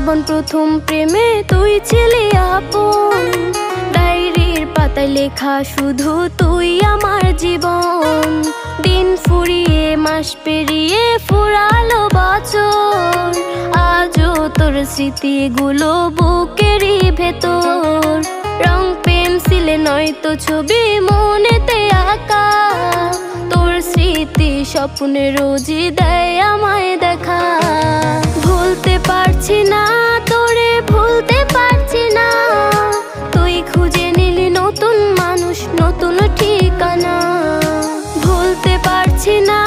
জীবন প্রথম প্রেমে তুই ছিলি আপন, ডায়েরির পাতায় লেখা শুধু তুই আমার জীবন। দিন ফুরিয়ে মাস পেরিয়ে ফুরালো বছর, আজও তোর স্মৃতিগুলো বুকেরই ভেতর। রং পেন্সিলে নয়তো ছবি মনেতে আঁকা, তোর স্মৃতি স্বপ্নে রোজই দেয় আমায় দেখা। ভুলতে পারছি না তোরে, ভুলতে পারছি না, তুই খুঁজে নিলি নতুন মানুষ, নতুন ঠিকানা। ভুলতে পারছি না